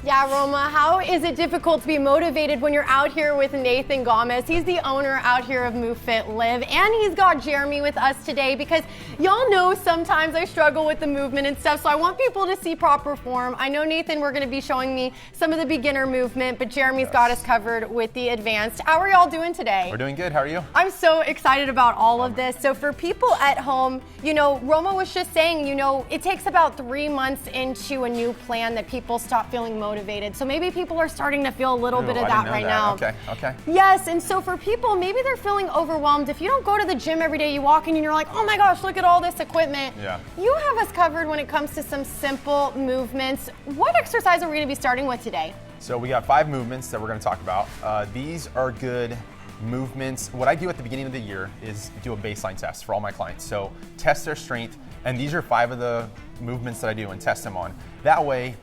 Yeah, Roma, how is it difficult to be motivated when you're out here with Nathan Gamez? He's the owner out here of Move Fit Live, and he's got Jeremy with us today because y'all know sometimes I struggle with the movement and stuff, so I want people to see proper form. I know, Nathan, we're going to be showing me some of the beginner movement, but Jeremy's got us covered with the advanced. How are y'all doing today? We're doing good. How are you? I'm so excited about all of this. So for people at home, you know, Roma was just saying, you know, it takes about 3 months into a new plan that people stop feeling motivated. So maybe people are starting to feel a little bit of that right now. Okay. Yes, and so for people, maybe they're feeling overwhelmed. If you don't go to the gym every day, you walk in and you're like, oh my gosh, look at all this equipment. Yeah. You have us covered when it comes to some simple movements. What exercise are we going to be starting with today? So we got 5 movements that we're going to talk about. These are good movements. What I do at the beginning of the year is do a baseline test for all my clients. So test their strength, and these are 5 of the movements that I do and test them on. That way,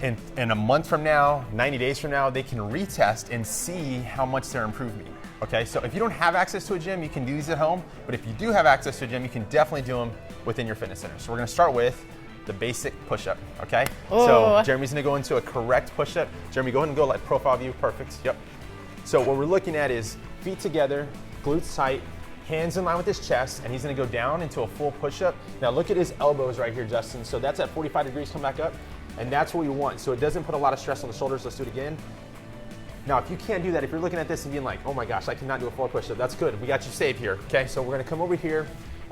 in a month from now, 90 days from now, they can retest and see how much they're improving. Okay, so if you don't have access to a gym, you can do these at home, but if you do have access to a gym, you can definitely do them within your fitness center. So we're gonna start with the basic push-up, okay? Ooh. So Jeremy's gonna go into a correct push-up. Jeremy, go ahead and go like profile view, perfect, yep. So what we're looking at is feet together, glutes tight, hands in line with his chest, and he's gonna go down into a full push-up. Now look at his elbows right here, Justin. So that's at 45 degrees, come back up. And that's what we want. So it doesn't put a lot of stress on the shoulders. Let's do it again. Now, if you can't do that, if you're looking at this and being like, oh my gosh, I cannot do a full push-up, that's good. We got you saved here, okay? So we're gonna come over here.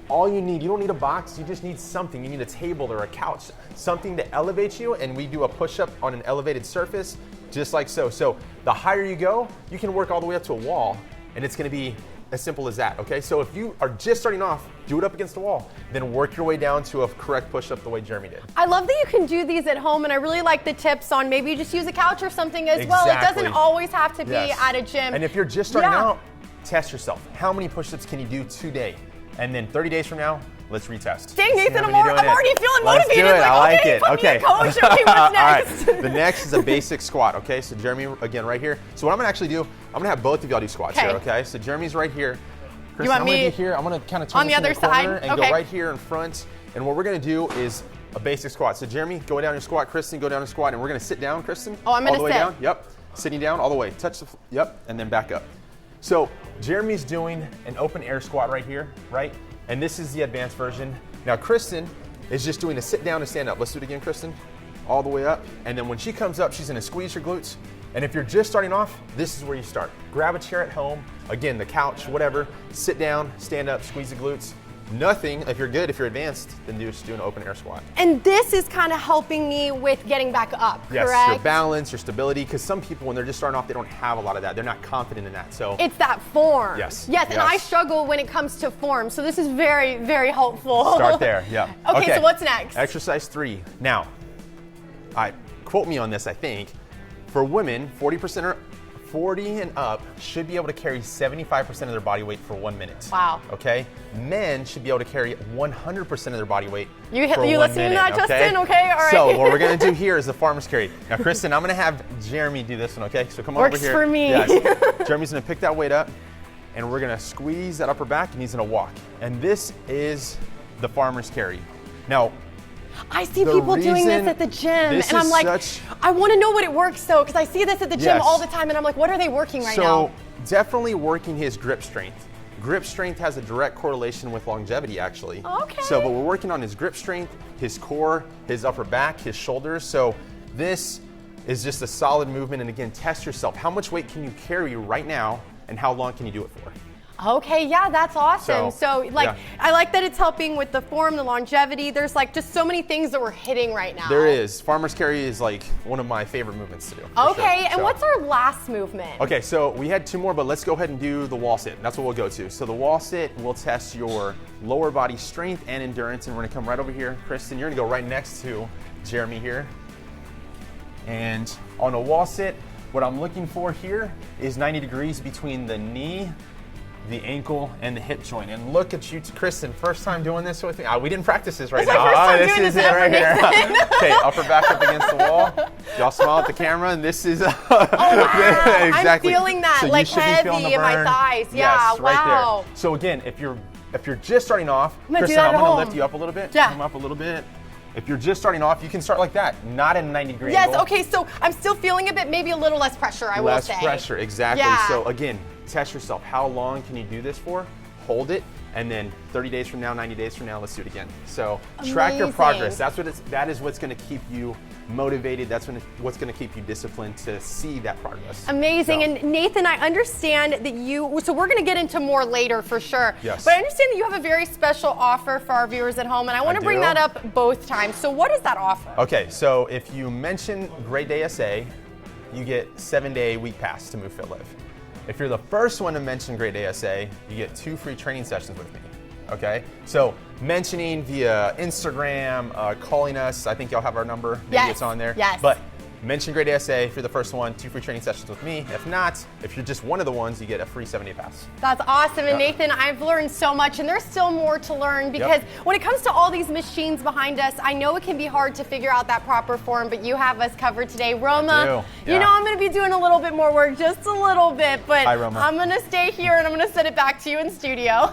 All you don't need a box, you just need something. You need a table or a couch, something to elevate you, and we do a push-up on an elevated surface, just like so. So the higher you go, you can work all the way up to a wall, and it's gonna be as simple as that, okay? So if you are just starting off, do it up against the wall, then work your way down to a correct push-up the way Jeremy did. I love that you can do these at home, and I really like the tips on maybe just use a couch or something as well. It doesn't always have to be at a gym. And if you're just starting out, test yourself. How many push-ups can you do today? And then 30 days from now, let's retest. Dang, Nathan, I'm already feeling motivated. Let's do it. I like it. Okay. Coach, okay, what's next? All right. The next is a basic squat, okay? So Jeremy, again, right here. So what I'm gonna actually do, I'm gonna have both of y'all do squats here, okay? So Jeremy's right here. Christen, you want I'm me gonna be here. I'm gonna kind of turn on the other side and go right here in front. And what we're gonna do is a basic squat. So Jeremy, go down your squat. Christen, go down your squat, and we're gonna sit down, Christen. Oh, I'm gonna all the way sit. Down. Yep. Sitting down all the way. Touch the. Yep. And then back up. So Jeremy's doing an open air squat right here, right? And this is the advanced version. Now Christen is just doing a sit down and stand up. Let's do it again, Christen. All the way up. And then when she comes up, she's gonna squeeze her glutes. And if you're just starting off, this is where you start. Grab a chair at home, again, the couch, whatever, sit down, stand up, squeeze the glutes. Nothing, if you're good, if you're advanced, then just do an open air squat. And this is kind of helping me with getting back up, yes, correct? Your balance, your stability, because some people, when they're just starting off, they don't have a lot of that. They're not confident in that, so. It's that form. Yes. Yes, and I struggle when it comes to form, so this is very, very helpful. Start there, yeah. Okay, so what's next? Exercise 3. Now, quote me on this, I think. For women, 40% or 40 and up should be able to carry 75% of their body weight for 1 minute. Wow. Okay? Men should be able to carry 100% of their body weight for 1 You listening to that, Justin? Okay, all right. So what we're gonna do here is the farmer's carry. Now, Christen, I'm gonna have Jeremy do this one, okay? So come on over here. Works for me. Yes. Jeremy's gonna pick that weight up, and we're gonna squeeze that upper back, and he's gonna walk. And this is the farmer's carry. Now, I see people doing this at the gym, and I'm like, I want to know what it works though, because I see this at the gym all the time, and I'm like, what are they working right now? So definitely working his grip strength. Grip strength has a direct correlation with longevity, actually. Okay. So, but we're working on his grip strength, his core, his upper back, his shoulders. So this is just a solid movement, and again, test yourself. How much weight can you carry right now, and how long can you do it for? Okay, yeah, that's awesome. So I like that it's helping with the form, the longevity. There's like just so many things that we're hitting right now. There is. Farmer's carry is like one of my favorite movements to do. Okay, and what's our last movement? Okay, so we had 2 more, but let's go ahead and do the wall sit. That's what we'll go to. So the wall sit will test your lower body strength and endurance, and we're gonna come right over here. Christen, you're gonna go right next to Jeremy here. And on a wall sit, what I'm looking for here is 90 degrees between the knee, the ankle, and the hip joint. And look at you, Christen, first time doing this with me. We didn't practice this right now. This is it right here. Okay, upper back up against the wall. Y'all smile at the camera, and this is wow. exactly. I'm feeling that, so like heavy in my thighs. Yeah, yes, wow. Right there. So again, if you're just starting off, Christen, I'm gonna lift you up a little bit. Yeah. Come up a little bit. If you're just starting off, you can start like that, not in a 90-degree Yes, angle. okay, so I'm still feeling it, but maybe a little less pressure, I will say. Less pressure, exactly. Yeah. So again, test yourself. How long can you do this for? Hold it, and then 30 days from now, 90 days from now, let's do it again. So track your progress. That is what's going to keep you motivated. That's what's going to keep you disciplined to see that progress. Amazing. So, And Nathan, I understand that so we're going to get into more later for sure. Yes. But I understand that you have a very special offer for our viewers at home, and I want to bring that up both times. So what is that offer? Okay, so if you mention Great Day SA, you get 7-day week pass to Move Fit Live. If you're the first one to mention Great Day SA, you get 2 free training sessions with me. Okay, so mentioning via Instagram, calling us. I think y'all have our number. Maybe it's on there. Yes. But mention Great Day SA if you're the first one, 2 free training sessions with me. If not, if you're just one of the ones, you get a free 7-day pass. That's awesome. And Nathan, I've learned so much, and there's still more to learn because when it comes to all these machines behind us, I know it can be hard to figure out that proper form, but you have us covered today. Roma, you know I'm going to be doing a little bit more work, just a little bit, but Hi, Roma. I'm going to stay here and I'm going to send it back to you in studio.